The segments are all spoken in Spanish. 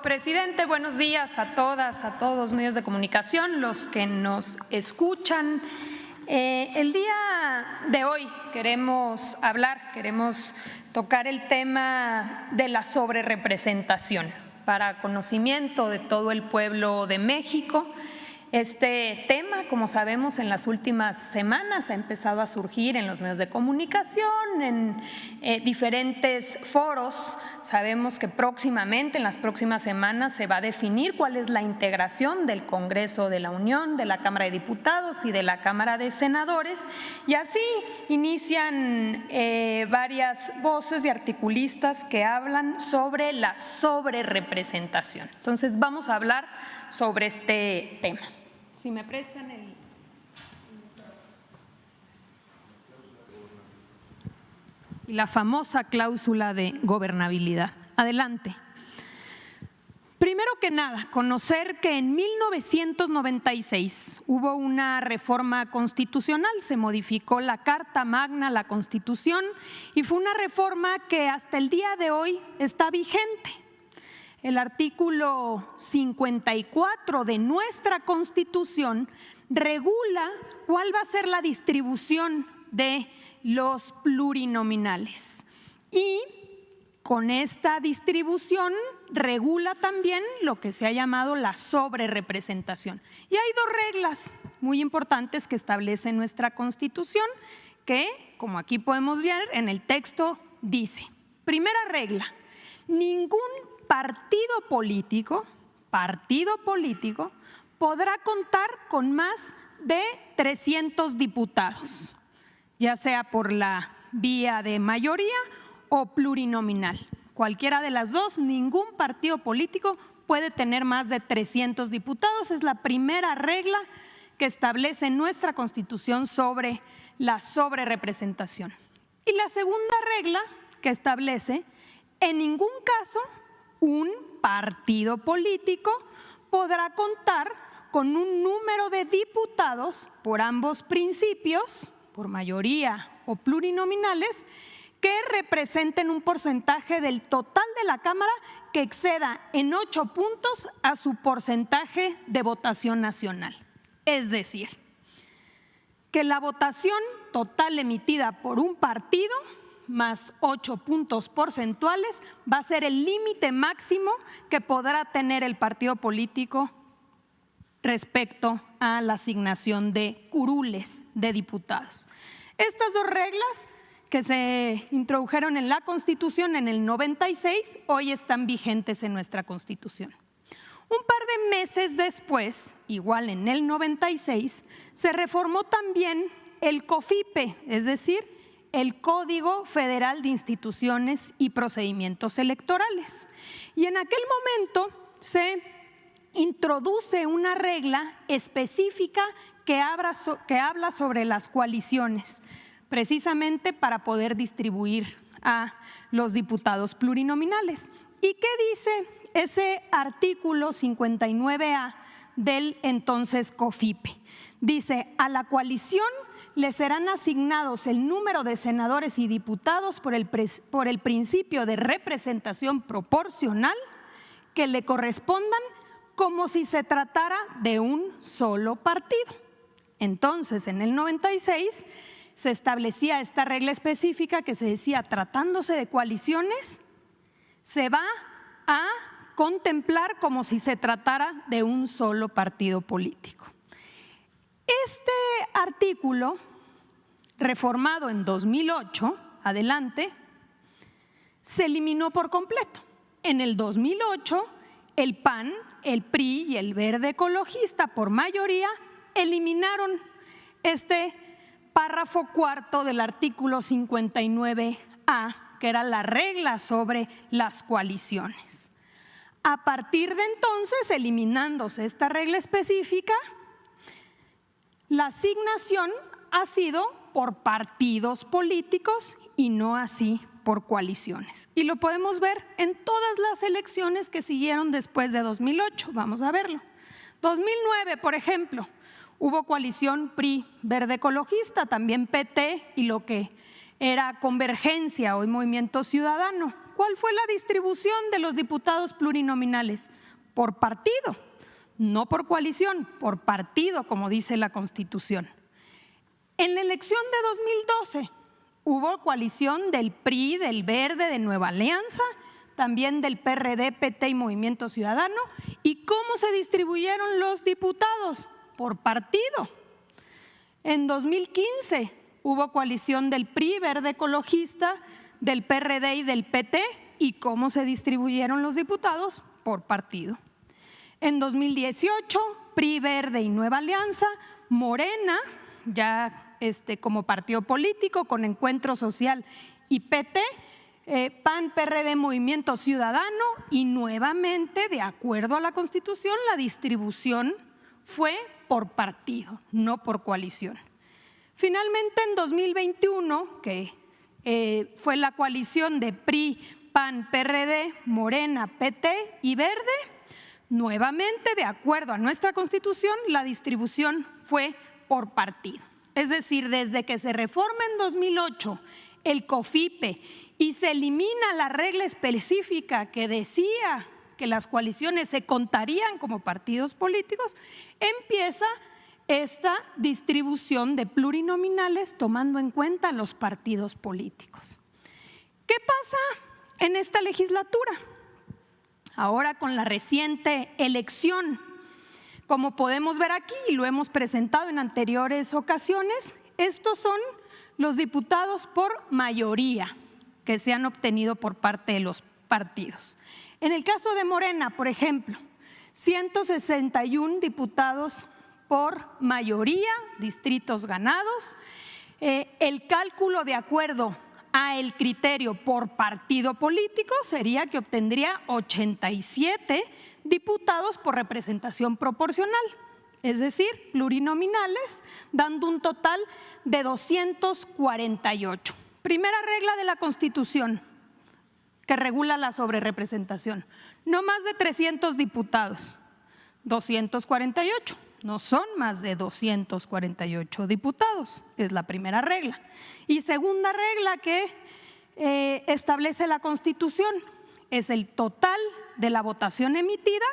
Presidente, buenos días a todas, a todos medios de comunicación, los que nos escuchan. El día de hoy queremos tocar el tema de la sobrerepresentación para conocimiento de todo el pueblo de México. Este tema, como sabemos, en las últimas semanas ha empezado a surgir en los medios de comunicación, en diferentes foros. Sabemos que próximamente, en las próximas semanas, se va a definir cuál es la integración del Congreso de la Unión, de la Cámara de Diputados y de la Cámara de Senadores, y así inician varias voces y articulistas que hablan sobre la sobrerepresentación. Entonces, vamos a hablar sobre este tema. Si me prestan y la famosa cláusula de gobernabilidad. Adelante. Primero que nada, conocer que en 1996 hubo una reforma constitucional, se modificó la Carta Magna, la Constitución, y fue una reforma que hasta el día de hoy está vigente. El artículo 54 de nuestra Constitución regula cuál va a ser la distribución de los plurinominales y con esta distribución regula también lo que se ha llamado la sobrerepresentación. Y hay dos reglas muy importantes que establece nuestra Constitución que, como aquí podemos ver en el texto, dice: primera regla, ningún partido político podrá contar con más de 300 diputados, ya sea por la vía de mayoría o plurinominal. Cualquiera de las dos, ningún partido político puede tener más de 300 diputados. Es la primera regla que establece nuestra Constitución sobre la sobrerepresentación. Y la segunda regla que establece: en ningún caso un partido político podrá contar con un número de diputados por ambos principios, por mayoría o plurinominales, que representen un porcentaje del total de la Cámara que exceda en 8 puntos a su porcentaje de votación nacional. Es decir, que la votación total emitida por un partido más 8 puntos porcentuales va a ser el límite máximo que podrá tener el partido político respecto a la asignación de curules de diputados. Estas dos reglas que se introdujeron en la Constitución en el 96, hoy están vigentes en nuestra Constitución. Un par de meses después, igual en el 96, se reformó también el COFIPE, es decir, el Código Federal de Instituciones y Procedimientos Electorales. Y en aquel momento se introduce una regla específica que habla sobre las coaliciones, precisamente para poder distribuir a los diputados plurinominales. ¿Y qué dice ese artículo 59A del entonces COFIPE? Dice: a la coalición le serán asignados el número de senadores y diputados por el principio de representación proporcional que le correspondan, como si se tratara de un solo partido. Entonces, en el 96 se establecía esta regla específica que se decía: tratándose de coaliciones, se va a contemplar como si se tratara de un solo partido político. Este artículo, reformado en 2008, adelante, se eliminó por completo. En el 2008, el PAN, el PRI y el Verde Ecologista, por mayoría, eliminaron este párrafo cuarto del artículo 59A, que era la regla sobre las coaliciones. A partir de entonces, eliminándose esta regla específica, la asignación ha sido por partidos políticos y no así por coaliciones. Y lo podemos ver en todas las elecciones que siguieron después de 2008. Vamos a verlo. 2009, por ejemplo, Hubo coalición PRI Verde Ecologista, también PT y lo que era Convergencia, hoy Movimiento Ciudadano. ¿Cuál fue la distribución de los diputados plurinominales? Por partido, no por coalición, por partido, como dice la Constitución. En la elección de 2012 hubo coalición del PRI, del Verde, de Nueva Alianza, también del PRD, PT y Movimiento Ciudadano. ¿Y cómo se distribuyeron los diputados? Por partido. En 2015 hubo coalición del PRI, Verde Ecologista, del PRD y del PT. ¿Y cómo se distribuyeron los diputados? Por partido. En 2018, PRI, Verde y Nueva Alianza, Morena, ya como partido político con Encuentro Social y PT, PAN, PRD, Movimiento Ciudadano, y nuevamente, de acuerdo a la Constitución, la distribución fue por partido, no por coalición. Finalmente, en 2021, que fue la coalición de PRI, PAN, PRD, Morena, PT y Verde, nuevamente, de acuerdo a nuestra Constitución, la distribución fue por partido. Es decir, desde que se reforma en 2008 el COFIPE y se elimina la regla específica que decía que las coaliciones se contarían como partidos políticos, empieza esta distribución de plurinominales tomando en cuenta los partidos políticos. ¿Qué pasa en esta legislatura? Ahora con la reciente elección, como podemos ver aquí y lo hemos presentado en anteriores ocasiones, estos son los diputados por mayoría que se han obtenido por parte de los partidos. En el caso de Morena, por ejemplo, 161 diputados por mayoría, distritos ganados. El cálculo de acuerdo a el criterio por partido político sería que obtendría 87 diputados por representación proporcional, es decir, plurinominales, dando un total de 248. Primera regla de la Constitución que regula la sobrerepresentación: no más de 300 diputados, 248. No son más de 248 diputados, es la primera regla. Y segunda regla que establece la Constitución es el total de la votación emitida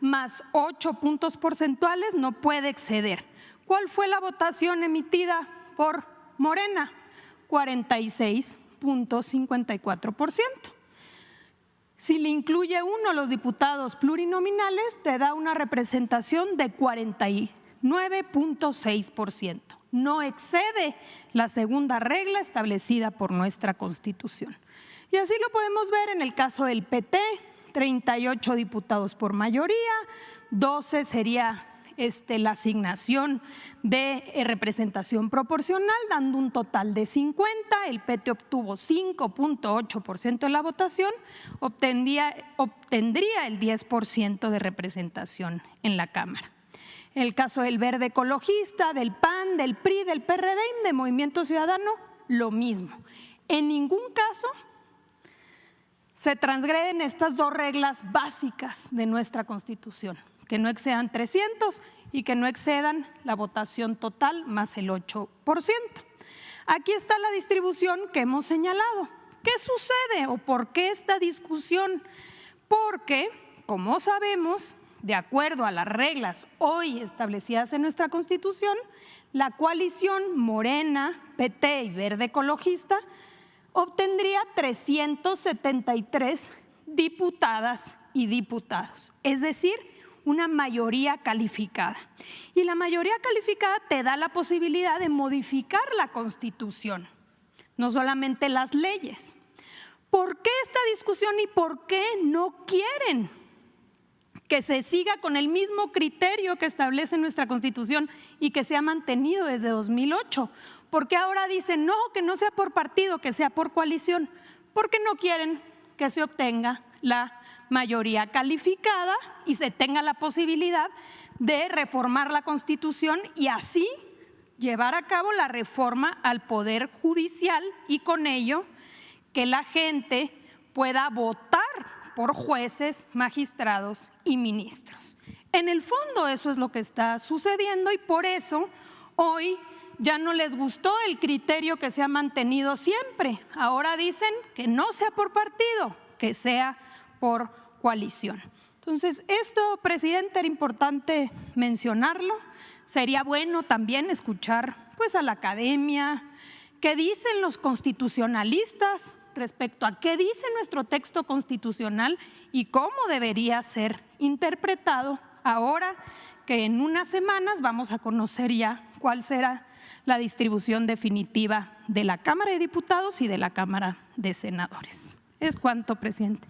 más 8 puntos porcentuales, no puede exceder. ¿Cuál fue la votación emitida por Morena? 46.54%. Si le incluye uno los diputados plurinominales, te da una representación de 49.6%. No excede la segunda regla establecida por nuestra Constitución. Y así lo podemos ver en el caso del PT, 38 diputados por mayoría, 12 sería la asignación de representación proporcional, dando un total de 50. El PT obtuvo 5.8% de la votación, obtendría el 10% de representación en la Cámara. En el caso del Verde Ecologista, del PAN, del PRI, del PRD y de Movimiento Ciudadano, lo mismo. En ningún caso se transgreden estas dos reglas básicas de nuestra Constitución: que no excedan 300 y que no excedan la votación total más el 8%. Aquí está la distribución que hemos señalado. ¿Qué sucede o por qué esta discusión? Porque, como sabemos, de acuerdo a las reglas hoy establecidas en nuestra Constitución, la coalición Morena, PT y Verde Ecologista obtendría 373 diputadas y diputados, es decir, una mayoría calificada. Y la mayoría calificada te da la posibilidad de modificar la Constitución, no solamente las leyes. ¿Por qué esta discusión y por qué no quieren que se siga con el mismo criterio que establece nuestra Constitución y que se ha mantenido desde 2008? ¿Por qué ahora dicen no, que no sea por partido, que sea por coalición? Porque no quieren que se obtenga la mayoría calificada y se tenga la posibilidad de reformar la Constitución y así llevar a cabo la reforma al Poder Judicial y con ello que la gente pueda votar por jueces, magistrados y ministros. En el fondo eso es lo que está sucediendo y por eso hoy ya no les gustó el criterio que se ha mantenido siempre. Ahora dicen que no sea por partido, que sea por coalición. Entonces, esto, presidente, era importante mencionarlo. Sería bueno también escuchar pues, a la academia, qué dicen los constitucionalistas respecto a qué dice nuestro texto constitucional y cómo debería ser interpretado ahora que en unas semanas vamos a conocer ya cuál será la distribución definitiva de la Cámara de Diputados y de la Cámara de Senadores. Es cuanto, presidente.